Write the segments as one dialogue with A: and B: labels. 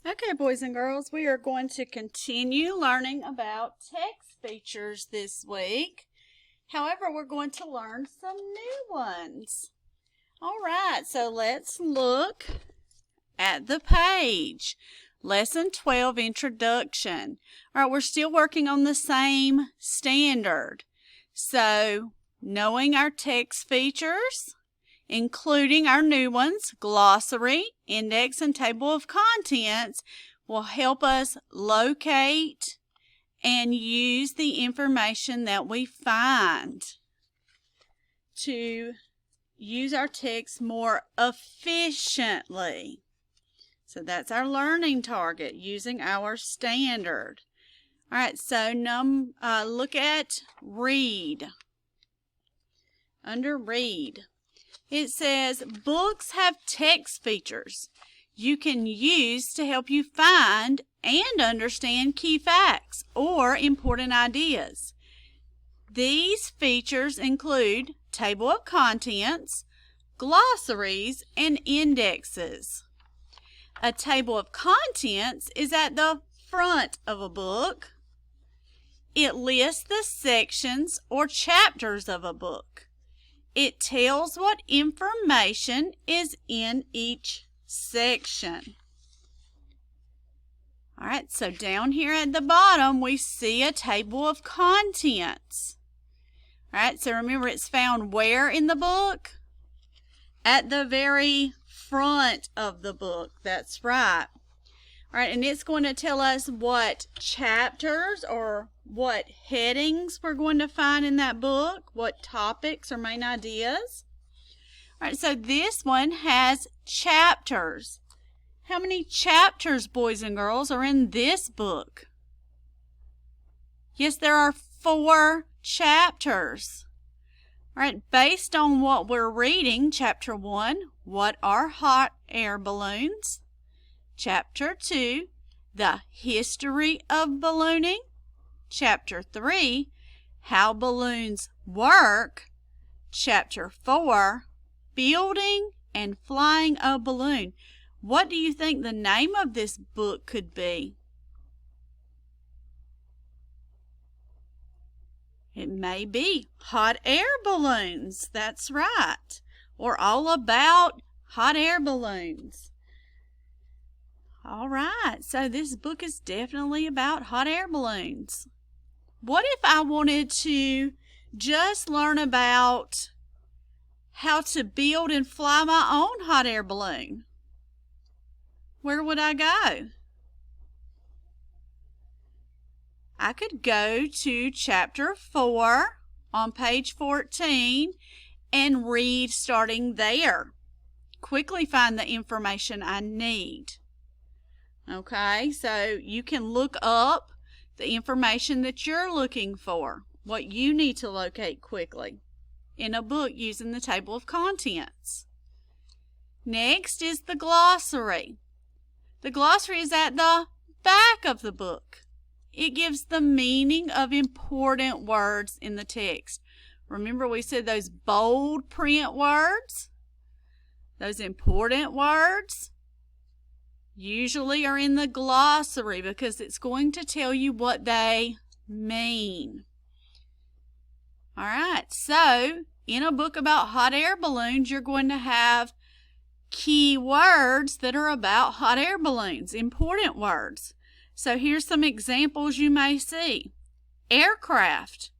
A: Okay, boys and girls, we are going to continue learning about text features this week. However, we're going to learn some new ones. All right, so let's look at the page. Lesson 12, Introduction. All right, we're still working on the same standard. So, knowing our text features, including our new ones, glossary, index, and table of contents, will help us locate and use the information that we find to use our text more efficiently. So that's our learning target, using our standard. All right, so look at read. Under read, it says books have text features you can use to help you find and understand key facts or important ideas. These features include table of contents, glossaries, and indexes. A table of contents is at the front of a book. It lists the sections or chapters of a book. It tells what information is in each section. All right, so down here at the bottom, we see a table of contents. All right, so remember, it's found where in the book? At the very front of the book. That's right. All right, and it's going to tell us what chapters or what headings we're going to find in that book, what topics or main ideas. All right, so this one has chapters. How many chapters, boys and girls, are in this book? Yes, there are 4 chapters. All right, based on what we're reading, Chapter 1, what are hot air balloons? Chapter 2, the history of ballooning. Chapter 3, how balloons work. Chapter 4, building and flying a balloon. What do you think the name of this book could be? It may be Hot Air Balloons. That's right. Or all about hot air balloons. All right, so this book is definitely about hot air balloons. What if I wanted to just learn about how to build and fly my own hot air balloon? Where would I go? I could go to Chapter 4 on page 14 and read starting there. Quickly find the information I need. Okay, so you can look up the information that you're looking for, what you need to locate quickly in a book using the table of contents. Next is the glossary. The glossary is at the back of the book. It gives the meaning of important words in the text. Remember, we said those bold print words, those important words, usually are in the glossary because it's going to tell you what they mean. All right, so in a book about hot air balloons, you're going to have key words that are about hot air balloons, important words. So here's some examples you may see. Aircraft,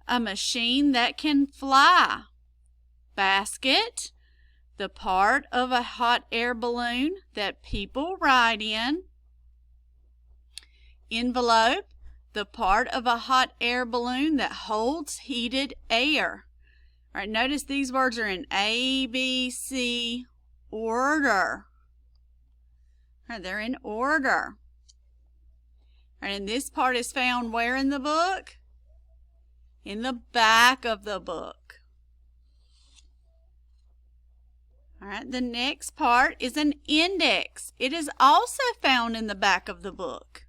A: a machine that can fly. Basket, the part of a hot air balloon that people ride in. Envelope, the part of a hot air balloon that holds heated air. All right, notice these words are in A, B, C order. All right, they're in order. All right, and this part is found where in the book? In the back of the book. All right, the next part is an index. It is also found in the back of the book.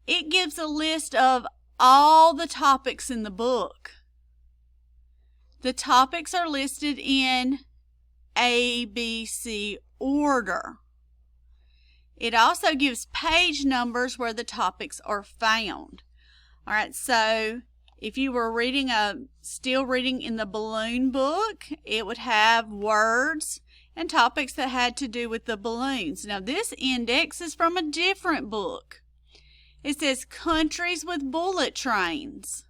A: It gives a list of all the topics in the book. The topics are listed in A, B, C order. It also gives page numbers where the topics are found. All right, so if you were still reading in the balloon book, it would have words and topics that had to do with the balloons. Now this index is from a different book. It says countries with bullet trains.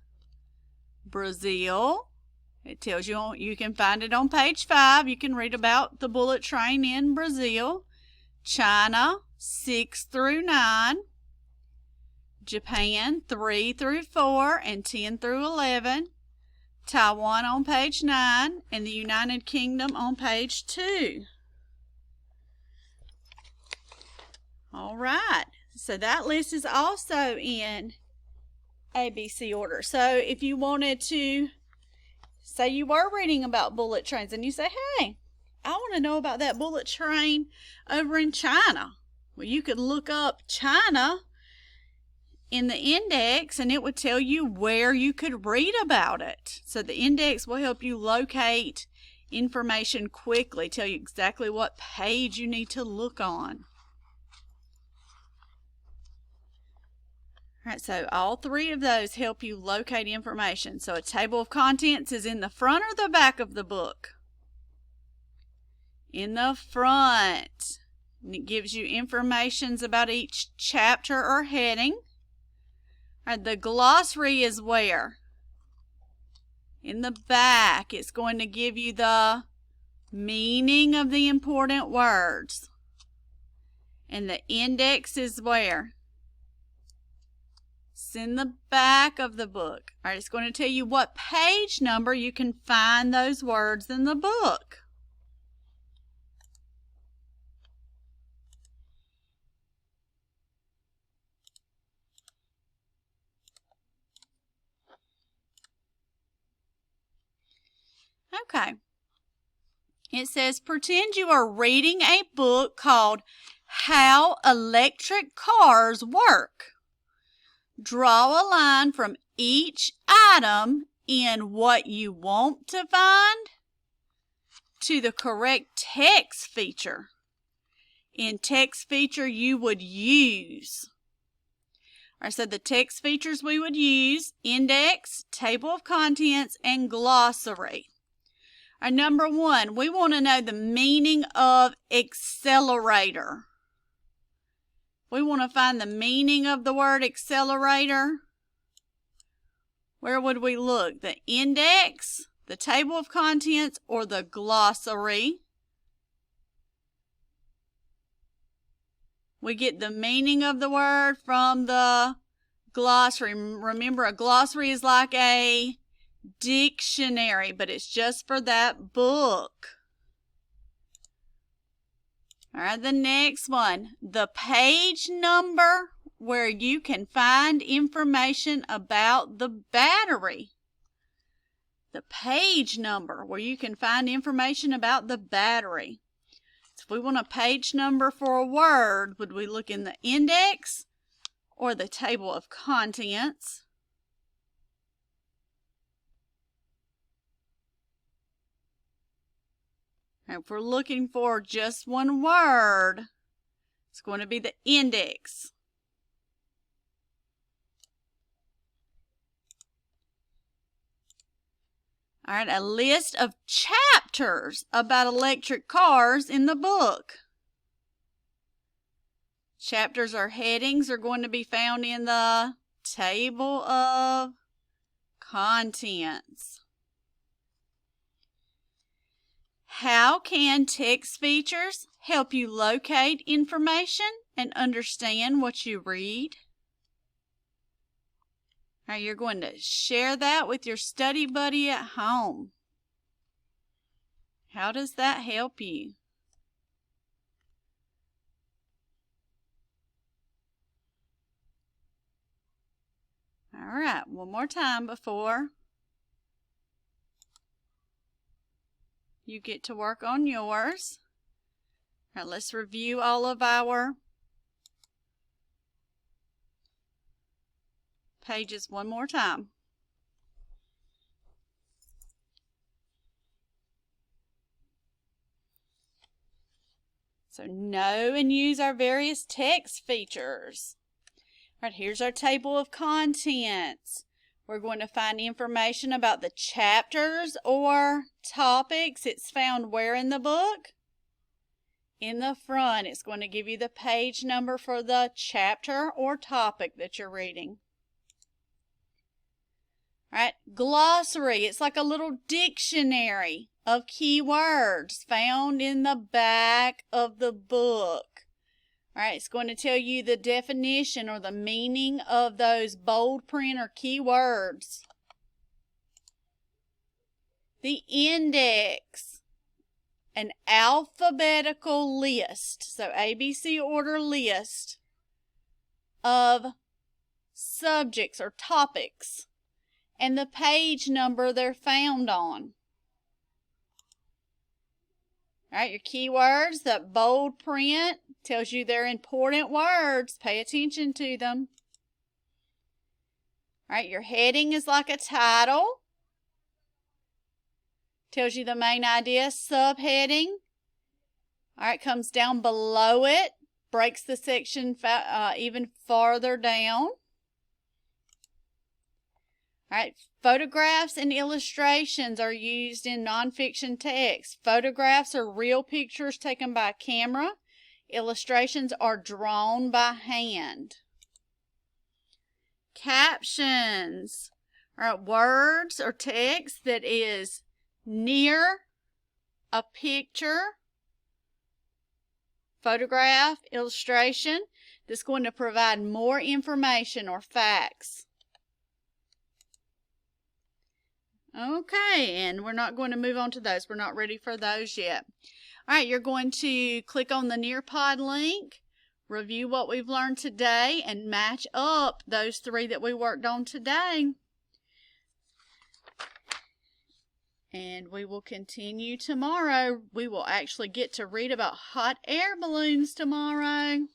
A: Brazil. It tells you, you can find it on page 5. You can read about the bullet train in Brazil. China, 6 through 9. Japan, 3 through 4 and 10 through 11. Taiwan on page 9 and the United Kingdom on page 2. All right, so that list is also in ABC order. So if you wanted to, say you were reading about bullet trains and you say, hey, I want to know about that bullet train over in China. Well, you could look up China in the index and it would tell you where you could read about it. So the index will help you locate information quickly, tell you exactly what page you need to look on. All right, so all 3 of those help you locate information. So a table of contents is in the front or the back of the book? In the front. And it gives you information about each chapter or heading. All right, the glossary is where? In the back. It's going to give you the meaning of the important words. And the index is where? It's in the back of the book. All right, it's going to tell you what page number you can find those words in the book. Okay. It says, pretend you are reading a book called How Electric Cars Work. Draw a line from each item in what you want to find to the correct text feature. In text feature you would use. All right, so the text features we would use: index, table of contents, and glossary. All right, number 1, we want to know the meaning of accelerator. We want to find the meaning of the word accelerator. Where would we look? The index, the table of contents, or the glossary? We get the meaning of the word from the glossary. Remember, a glossary is like a dictionary, but it's just for that book. All right, the next one, the page number where you can find information about the battery. The page number where you can find information about the battery. So if we want a page number for a word, would we look in the index or the table of contents? If we're looking for just one word, it's going to be the index. All right, a list of chapters about electric cars in the book. Chapters or headings are going to be found in the table of contents. How can text features help you locate information and understand what you read? Now you're going to share that with your study buddy at home. How does that help you? All right, one more time before you get to work on yours. All right, let's review all of our pages one more time. So know and use our various text features. All right, here's our table of contents. We're going to find information about the chapters or topics. It's found where in the book? In the front. It's going to give you the page number for the chapter or topic that you're reading. All right, glossary. It's like a little dictionary of keywords found in the back of the book. All right, it's going to tell you the definition or the meaning of those bold print or keywords. The index, an alphabetical list, so ABC order list of subjects or topics and the page number they're found on. All right, your keywords, that bold print tells you they're important words. Pay attention to them. All right, your heading is like a title. Tells you the main idea. Subheading. All right, comes down below it. Breaks the section even farther down. All right, photographs and illustrations are used in nonfiction text. Photographs are real pictures taken by camera. Illustrations are drawn by hand. Captions are words or text that is near a picture, photograph, illustration that's going to provide more information or facts. Okay, and we're not going to move on to those. We're not ready for those yet. All right, you're going to click on the Nearpod link, review what we've learned today, and match up those 3 that we worked on today. And we will continue tomorrow. We will actually get to read about hot air balloons tomorrow.